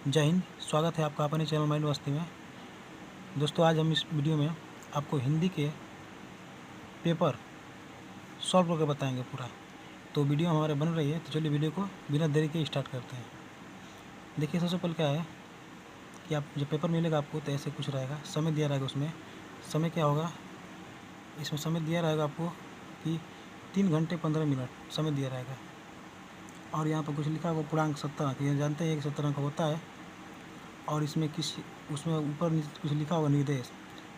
जय हिंद। स्वागत है आपका अपने चैनल माइंड मस्ती में। दोस्तों, आज हम इस वीडियो में आपको हिंदी के पेपर सॉल्व करके बताएंगे पूरा। तो वीडियो हमारे बन रही है, तो चलिए वीडियो को बिना देरी के स्टार्ट करते हैं। देखिए, सबसे पहले क्या है कि आप जब पेपर मिलेगा आपको तो ऐसे कुछ रहेगा, समय दिया रहेगा। उसमें समय क्या होगा, इसमें समय दिया रहेगा आपको कि 3 घंटे 15 मिनट समय दिया रहेगा। और यहाँ पर कुछ लिखा होगा पूर्णांक 70 अंक। ये जानते हैं कि 70 अंक होता है। और इसमें उसमें ऊपर कुछ लिखा होगा निर्देश,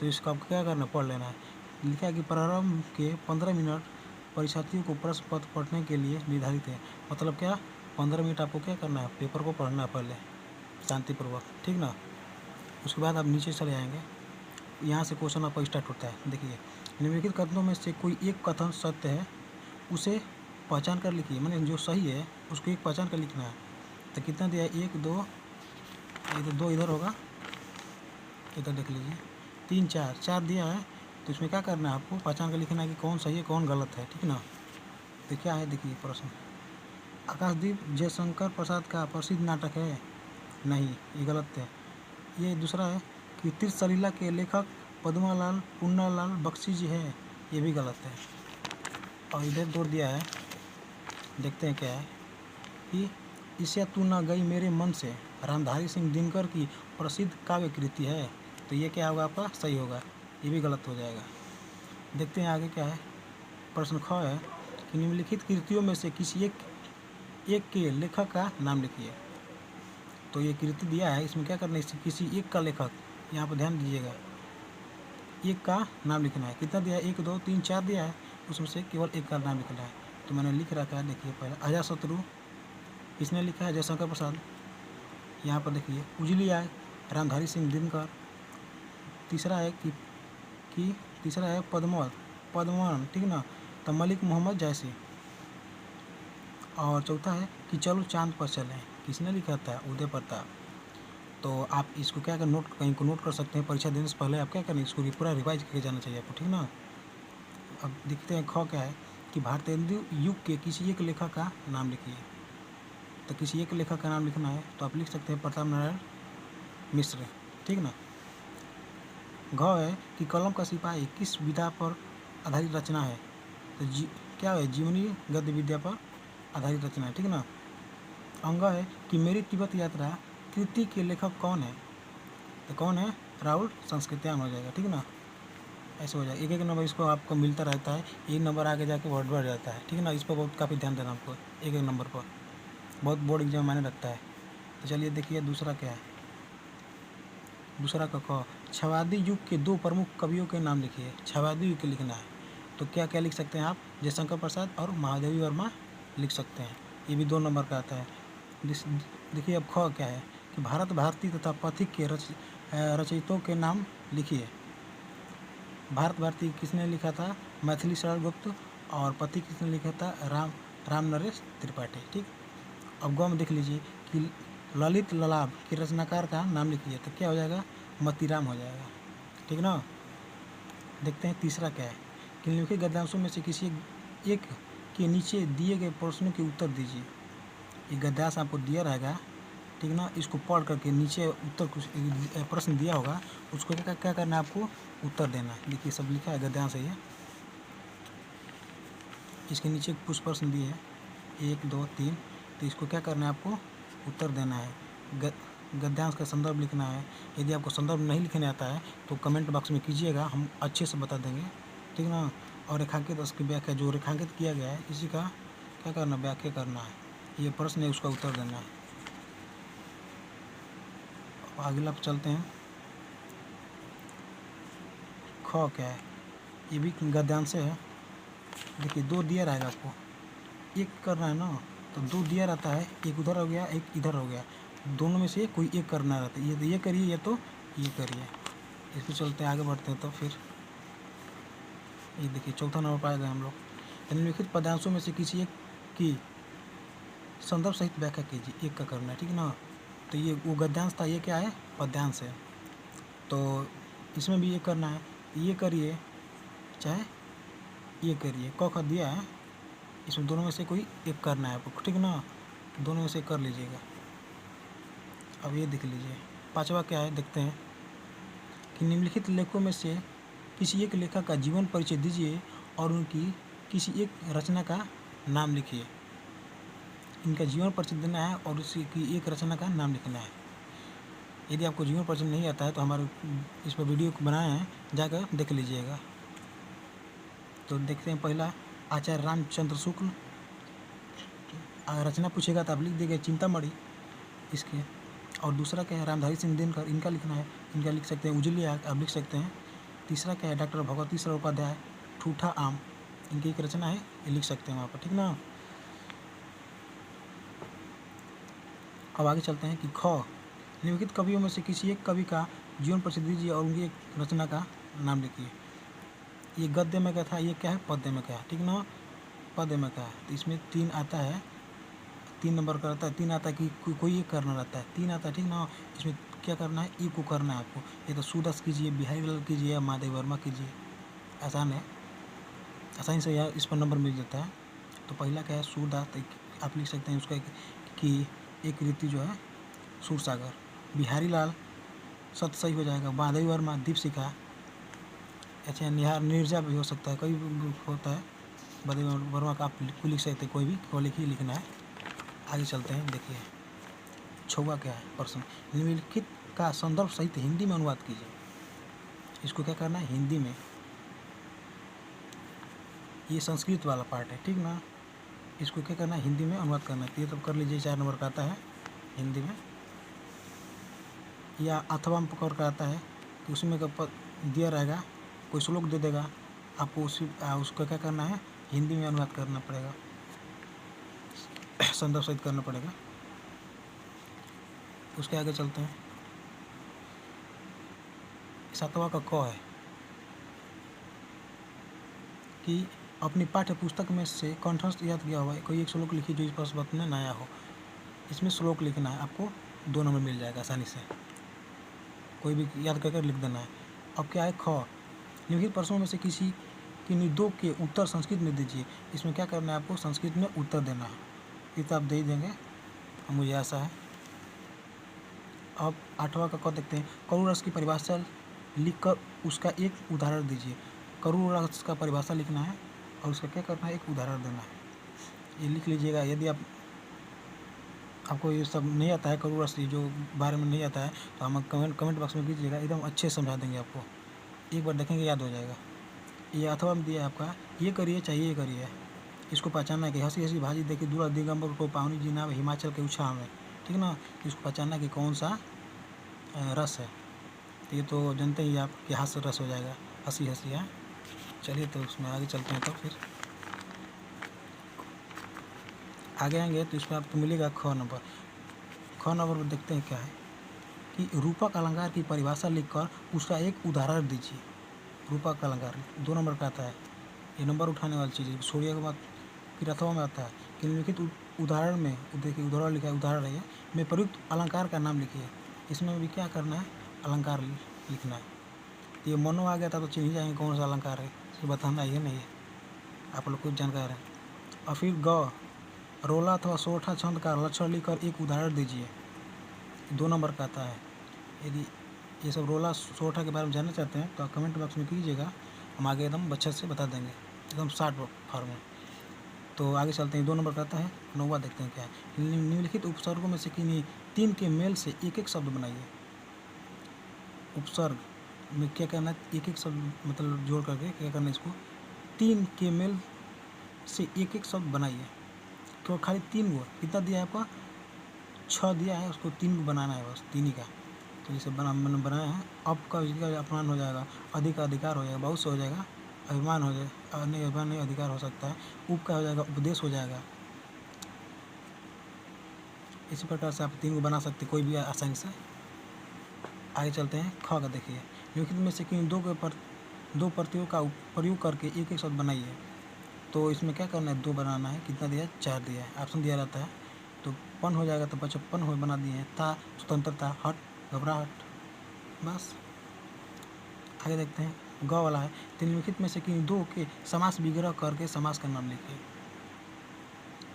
तो इसको आपको क्या करना, पढ़ लेना है। लिखा है कि प्रारंभ के 15 मिनट परीक्षार्थियों को प्रश्न पत्र पढ़ने के लिए निर्धारित है। मतलब क्या, 15 मिनट आपको क्या करना है, पेपर को पढ़ना है पहले शांतिपूर्वक, ठीक ना। उसके बाद आप नीचे चले आएंगे, यहाँ से क्वेश्चन आपका स्टार्ट होता है। देखिए, निम्नलिखित कथनों में से कोई एक कथन सत्य है, उसे पहचान कर लिखिए। मैंने जो सही है उसको एक पहचान कर लिखना है। तो कितना दिया है, 1 2, ये तो 2 इधर होगा, इधर देख लीजिए, 3 4 दिया है। तो इसमें क्या करना है, आपको पहचान कर लिखना है कि कौन सही है कौन गलत है, ठीक ना। तो क्या है, देखिए प्रश्न, आकाशदीप जयशंकर प्रसाद का प्रसिद्ध नाटक है। नहीं, ये गलत है। ये दूसरा है कि तीर्थसलीला के लेखक पद्मालाल पुन्नालाल बख्शी जी है। ये भी गलत है। और इधर दौड़ दिया है, देखते हैं क्या है कि इसे तू न गई मेरे मन से रामधारी सिंह दिनकर की प्रसिद्ध काव्य कृति है। तो ये क्या होगा, आपका सही होगा। ये भी गलत हो जाएगा। देखते हैं आगे क्या है। प्रश्न ख है कि निम्नलिखित कृतियों में से किसी एक के लेखक का नाम लिखिए। तो ये कृति दिया है, इसमें क्या करना है, किसी एक का लेखक, यहाँ पर ध्यान दीजिएगा, एक का नाम लिखना है। कितना दिया है, 1 2 3 4 दिया है, उसमें से केवल एक का नाम लिखना है। तो मैंने लिख रखा है, देखिए पहले अजातशत्रु, किसने लिखा है, जयशंकर प्रसाद। यहाँ पर देखिए उजली आय, रामधारी सिंह दिनकर। तीसरा है कि तीसरा है पद्मवन, ठीक ना, तो मलिक मोहम्मद जैसी। और चौथा है कि चलो चांद पर चलें, किसने लिखा था, उदय प्रताप। तो आप इसको क्या कर कहीं को नोट कर सकते हैं। परीक्षा देने से पहले आप क्या करें, इसको पूरा रिवाइज करके जाना चाहिए आपको, ठीक ना। अब देखते हैं ख क्या है कि भारतेंदु युग के किसी एक लेखक का नाम लिखिए। तो किसी एक लेखक का नाम लिखना है, तो आप लिख सकते हैं प्रताप नारायण मिश्र, ठीक ना। घ है कि कलम का सिपाही किस विधा पर आधारित रचना है। तो क्या है, जीवनी गद्य विद्या पर आधारित रचना है, ठीक ना। अंग है कि मेरी तिब्बत यात्रा कृति के लेखक कौन है। तो कौन है, राहुल संस्कृत्यान हो जाएगा, ठीक ना। ऐसे हो जाएगा, एक एक नंबर इसको आपको मिलता रहता है, एक नंबर आगे जाके बढ़ जाता है, ठीक ना। इस पर बहुत काफ़ी ध्यान देना आपको, एक एक नंबर पर बहुत बोर्ड एग्जाम मायने रखता है। तो चलिए देखिए दूसरा क्या है। दूसरा का क, छवादी युग के 2 प्रमुख कवियों के नाम लिखिए। छवादी युग के लिखना है, तो क्या क्या लिख सकते हैं आप, जयशंकर प्रसाद और महादेवी वर्मा लिख सकते हैं। ये भी 2 नंबर का आता है। देखिए अब ख क्या है कि भारत भारती तथा पथिक के रचयितों के नाम लिखिए। भारत भारती किसने लिखा था, मैथिली शरण गुप्त। और पथिक किसने लिखा था, राम नरेश त्रिपाठी, ठीक। अब ग में देख लीजिए कि ललित ललाभ के रचनाकार का नाम लिखिए। तो क्या हो जाएगा, मतीराम हो जाएगा, ठीक ना। देखते हैं तीसरा क्या है कि निम्नलिखित गद्यांशों में से किसी एक के नीचे दिए गए प्रश्नों के उत्तर दीजिए। ये गद्यांश आपको दिया रहेगा, ठीक ना। इसको पढ़ करके नीचे उत्तर कुछ प्रश्न दिया होगा, उसको क्या करना है, आपको उत्तर देना है। देखिए सब लिखा है, गद्यांश है ये। इसके नीचे कुछ प्रश्न दिए हैं, 1 2 3। तो इसको क्या करना है, आपको उत्तर देना है। गद्यांश का संदर्भ लिखना है। यदि आपको संदर्भ नहीं लिखने आता है तो कमेंट बॉक्स में कीजिएगा, हम अच्छे से बता देंगे, ठीक ना। और रेखांकित उसकी व्याख्या, जो रेखांकित किया गया है इसी का क्या करना, व्याख्या करना है। ये प्रश्न है, उसका उत्तर देना है। अगला पर चलते हैं। ख क्या है, ये भी गद्यांश है। देखिए 2 दिया रहेगा आपको, एक करना है ना, तो 2 दिया रहता है, एक उधर हो गया एक इधर हो गया, दोनों में से कोई एक करना रहता है। ये करिए या तो ये करिए। इस पर चलते हैं, आगे बढ़ते हैं। तो फिर ये देखिए चौथा नंबर पाए गए हम लोग। निम्नलिखित पदांशों में से किसी एक की संदर्भ सहित व्याख्या कीजिए, एक का करना है, ठीक ना। तो ये वो गद्यांश था, ये क्या है, पद्यांश है। तो इसमें भी ये करना है, ये करिए चाहे ये करिए। क का दिया है, इसमें दोनों में से कोई एक करना है आपको, ठीक ना। दोनों में से कर लीजिएगा। अब ये देख लीजिए। पाँचवा क्या है देखते हैं कि निम्नलिखित लेखों में से किसी एक लेखक का जीवन परिचय दीजिए और उनकी किसी एक रचना का नाम लिखिए। इनका जीवन परिचय देना है और उसी की एक रचना का नाम लिखना है। यदि आपको जीवन परिचय नहीं आता है तो हमारे इस पर वीडियो को बनाए हैं, जाकर देख लीजिएगा। तो देखते हैं पहला आचार्य रामचंद्र शुक्ल। रचना पूछेगा तो आप लिख देंगे चिंतामणि इसके। और दूसरा क्या है रामधारी सिंह दिनकर, इनका लिखना है, इनका लिख सकते हैं उजली आग, आप लिख सकते हैं। तीसरा क्या है डॉक्टर भगवती सर उपाध्याय, ठूठा आम, इनकी एक रचना है, ये लिख सकते हैं वहाँ पर, ठीक ना। अब आगे चलते हैं कि ख निम्नलिखित कवियों में से किसी एक कवि का जीवन परिचय दीजिए और उनकी एक रचना का नाम लिखिए। ये गद्य में क्या था, ये क्या है पद्य में क्या है, ठीक ना, पद्य में क्या है। तो इसमें 3 आता है, 3 नंबर का रहता है, 3 आता है कि कोई एक करना रहता है, 3 आता है, ठीक ना। इसमें क्या करना है, ई को करना है आपको। ये तो सूरदास कीजिए, बिहारी लाल कीजिए या महादेव वर्मा कीजिए, आसान है, आसानी से यह इस पर नंबर मिल जाता है। तो पहला क्या है सूरदास, आप लिख सकते हैं उसका कि एक रीति जो है सूरसागर। बिहारी लाल सत सही हो जाएगा। महादेव वर्मा दीपशिखा, अच्छा निहार निर्जा भी हो सकता है, कोई भी होता है। महादेव वर्मा का आप लिख सकते हैं, कोई भी को लिखिए, लिखना है। आगे चलते हैं, देखिए 6वां क्या है प्रश्न, निम्नलिखित का संदर्भ सहित हिंदी में अनुवाद कीजिए। इसको क्या करना है हिंदी में, ये संस्कृत वाला पार्ट है, ठीक ना। इसको क्या करना है हिंदी में अनुवाद करना है। ये तो कर लीजिए, 4 नंबर का आता है हिंदी में। या अथवा में पकड़ कर आता है कि उसमें दिया रहेगा, कोई श्लोक दे देगा आपको, उसको क्या करना है हिंदी में अनुवाद करना पड़ेगा, संदर्भ सहित करना पड़ेगा। उसके आगे चलते हैं, 7वां का क है कि अपनी पाठ्य पुस्तक में से कंठस्थ याद किया हुआ कोई एक श्लोक लिखिए जो इस पर वक्त में नया हो। इसमें श्लोक लिखना है, आपको 2 नंबर मिल जाएगा आसानी से, कोई भी याद करके लिख देना है। अब क्या है ख, निम्नलिखित प्रश्नों में से किसी किन्हीं 2 के उत्तर संस्कृत में दीजिए। इसमें क्या करना है आपको संस्कृत में उत्तर देना है, ये तो आप दे ही देंगे, मुझे आशा है। अब 8वां का क देखते हैं, करुण रस की परिभाषा लिखकर उसका एक उदाहरण दीजिए। करुण रस का परिभाषा लिखना है और उसका क्या करना है एक उदाहरण देना है, ये लिख लीजिएगा। यदि आपको ये सब नहीं आता है, करुण रस जो बारे में नहीं आता है, तो हम कमेंट बॉक्स में कीजिएगा, एकदम अच्छे समझा देंगे आपको। एक बार देखेंगे याद हो जाएगा। ये अथवा में दिया है आपका, ये करिए चाहिए ये करिए। इसको पहचानना है कि हंसी हंसी भाजी देखी दूरा दिगंबर को पावनी जी नाम हिमाचल के उछाल में, ठीक ना। इसको पहचानना है कि कौन सा रस है। तो ये तो जानते ही आप कि हास्य रस हो जाएगा, हंसी हंसी है। चलिए तो उसमें आगे चलते हैं। तो फिर आगे आएंगे तो इसमें आपको मिलेगा ख नंबर। ख नंबर में देखते हैं क्या है कि रूपक अलंकार की परिभाषा लिखकर उसका एक उदाहरण दीजिए। रूपक अलंकार 2 नंबर का आता है, ये नंबर उठाने वाली चीज़ है। छोड़िए के बाद फिर अथवा में आता है कि निम्नलिखित उदाहरण में, देखिए उदाहरण लिखा है, उदाहरण है में प्रयुक्त अलंकार का नाम लिखिए। इसमें भी क्या करना है अलंकार लिखना है। तो ये मनो आ गया था तो चिन्ह जाएंगे कौन सा अलंकार है, इसको बताना ये नहीं है, आप लोग कुछ जानकार हैं। और फिर ग रोला अथवा सोठा छंद का लक्षण लिखकर एक उदाहरण दीजिए, 2 नंबर का आता है। यदि ये सब रोला सोठा के बारे में जानना चाहते हैं तो आप कमेंट बॉक्स में कीजिएगा, हम आगे एकदम अच्छे से बता देंगे, एकदम शॉर्ट फॉर्म में। तो आगे चलते हैं, 2 नंबर का आता है। 9वां देखते हैं क्या है, निम्नलिखित उपसर्गों में से किन्हीं 3 के मेल से एक एक शब्द बनाइए। उपसर्ग में क्या करना है एक एक शब्द मतलब जोड़ करके क्या करना है, इसको 3 के मेल से एक एक शब्द बनाइए। तो खाली 3 गो कितना दिया है आपका 6 दिया है, उसको 3 गो बनाना है, बस 3 ही का। तो जैसे बनाया है, अब का अपमान हो जाएगा, अधिक अधिकार हो जाएगा, बहुत से हो जाएगा, अभिमान हो जाएगा, नहीं अभिमान नहीं अधिकार हो सकता है, उप का हो जाएगा, उपदेश हो जाएगा। इसी प्रकार से आप 3 को बना सकते कोई भी आसानी से। आगे चलते हैं, ख का देखिए, निम्नलिखित में से किन 2 प्रतियों का प्रयोग करके एक एक शब्द बनाइए। तो इसमें क्या करना है 2 बनाना है, कितना दिया है 4 दिया है, ऑप्शन दिया रहता है। तो पन हो जाएगा, तो बच्चों पन हो बना दिए हैं, था स्वतंत्रता, हट घबराहट, बस। आगे देखते हैं, ग वाला है, तो निम्नलिखित में से किन 2 के समास विग्रह करके समास का नाम लिखिए।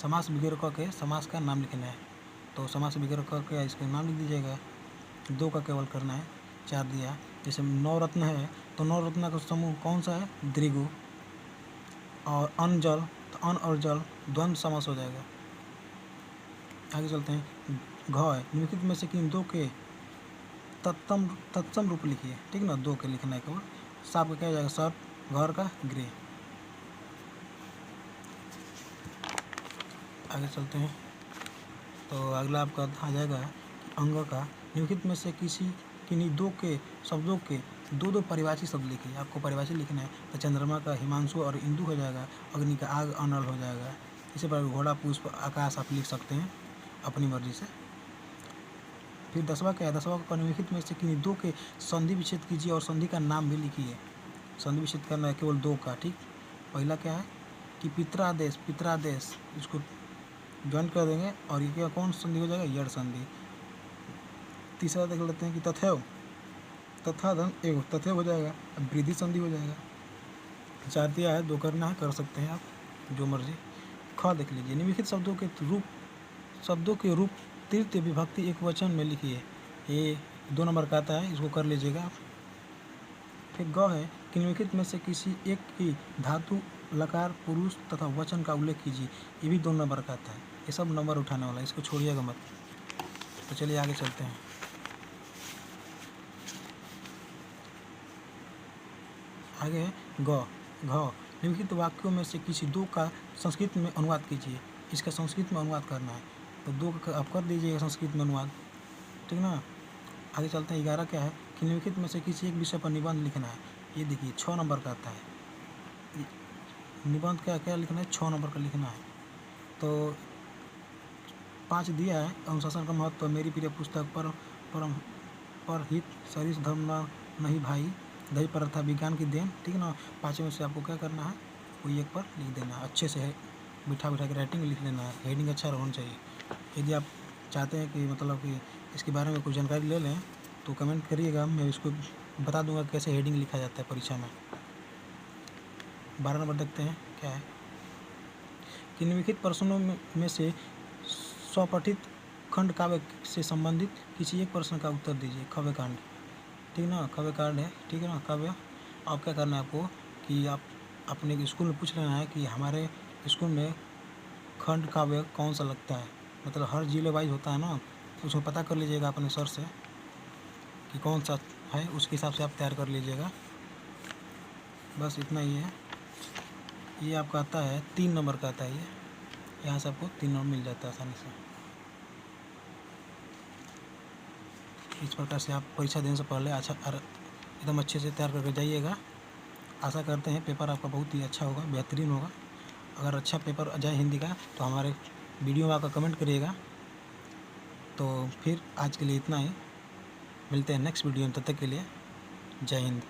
समास विग्रह करके समास का नाम लिखना है। तो समास विग्रह करके इसका नाम लिख दीजिएगा। 2 का केवल करना है, 4 दिया। जैसे नवरत्न है तो नवरत्न का समूह कौन सा है, द्विगु। और अन्न जल तो अन्न और जल द्वंद्व समास हो जाएगा। आगे चलते हैं। घ है, निम्नलिखित में से किन 2 के तत्सम रूप लिखिए, ठीक ना, 2 के लिखना है केवल। साप का क्या हो जाएगा, सर्प। घर का गृह। आगे चलते हैं। तो अगला आपका आ जाएगा अंग का, निम्नलिखित में से किन्हीं 2 के शब्दों के 2 परिभाषी शब्द लिखिए। आपको परिभाषी लिखना है तो चंद्रमा का हिमांशु और इंदु हो जाएगा, अग्नि का आग अनल हो जाएगा। इसी प्रकार घोड़ा पुष्प आकाश आप लिख सकते हैं अपनी मर्जी से। फिर 10वां क्या है, 10वां का निम्नलिखित में से किन्हीं 2 के संधि विच्छेद कीजिए और संधि का नाम भी लिखिए। संधि विच्छेद करना है केवल 2 का, ठीक। पहला क्या है कि पित्रादेश, इसको ज्वाइन कर देंगे और ये क्या कौन संधि हो जाएगा, यड़ संधि। तीसरा देख लेते हैं कि तथैव, तथा धन एव, तथैव हो जाएगा, अब वृद्धि संधि हो जाएगा। 4 दिया है, 2 करना है, कर सकते हैं आप जो मर्जी। ख देख लीजिए, निम्नलिखित शब्दों के रूप तृतीय विभक्ति एक वचन में लिखिए। ये 2 नंबर का आता है, इसको कर लीजिएगा आप। फिर ग है कि निम्नलिखित में से किसी एक की धातु लकार पुरुष तथा वचन का उल्लेख कीजिए। ये भी 2 नंबर का आता है, ये सब नंबर उठाने वाला है, इसको छोड़िएगा मत। तो चलिए आगे चलते हैं। आगे है घ। निम्नलिखित वाक्यों में से किसी 2 का संस्कृत में अनुवाद कीजिए। इसका संस्कृत में अनुवाद करना है तो 2 का आप कर दीजिएगा संस्कृत में अनुवाद, ठीक ना। आगे चलते हैं। 11 क्या है कि निम्नलिखित में से किसी एक विषय पर निबंध लिखना है। ये देखिए 6 नंबर का आता है। निबंध क्या लिखना है, 6 नंबर का लिखना है। तो 5 दिया है, अनुशासन का महत्व, मेरी प्रिय पुस्तक, पर हित, शरीर धर्म नहीं भाई, दही पराठा, विज्ञान की देन, ठीक ना। 5 में से आपको क्या करना है, कोई एक पर लिख देना है, अच्छे से बिठा के राइटिंग लिख लेना है, हेडिंग अच्छा होना चाहिए। यदि आप चाहते हैं कि मतलब कि इसके बारे में कुछ जानकारी ले लें तो कमेंट करिएगा, मैं इसको बता दूंगा कैसे हेडिंग लिखा जाता है परीक्षा में। 12 नंबर देखते हैं क्या है कि निम्नलिखित प्रश्नों में से स्वपठित खंड काव्य से संबंधित किसी एक प्रश्न का उत्तर दीजिए। काव्य कांड, ठीक ना, काव्य कांड है, ठीक है ना। काव्य आप क्या करना है आपको कि आप अपने स्कूल में पूछ लेना है कि हमारे स्कूल में खंड काव्य कौन सा लगता है, मतलब हर जिले वाइज होता है ना, तो उसमें पता कर लीजिएगा अपने सर से कि कौन सा है, उसके हिसाब से आप तैयार कर लीजिएगा। बस इतना ही है। ये आपका आता है 3 नंबर का आता है, ये यहाँ से आपको 3 नंबर मिल जाता है आसानी से। इस प्रकार से आप परीक्षा देने से पहले अच्छा एकदम अच्छे से तैयार करके जाइएगा। आशा करते हैं पेपर आपका बहुत ही अच्छा होगा, बेहतरीन होगा। अगर अच्छा पेपर जाए हिंदी का तो हमारे वीडियो में आकर कमेंट करिएगा। तो फिर आज के लिए इतना ही, मिलते हैं नेक्स्ट वीडियो में, तब तक के लिए जय हिंद।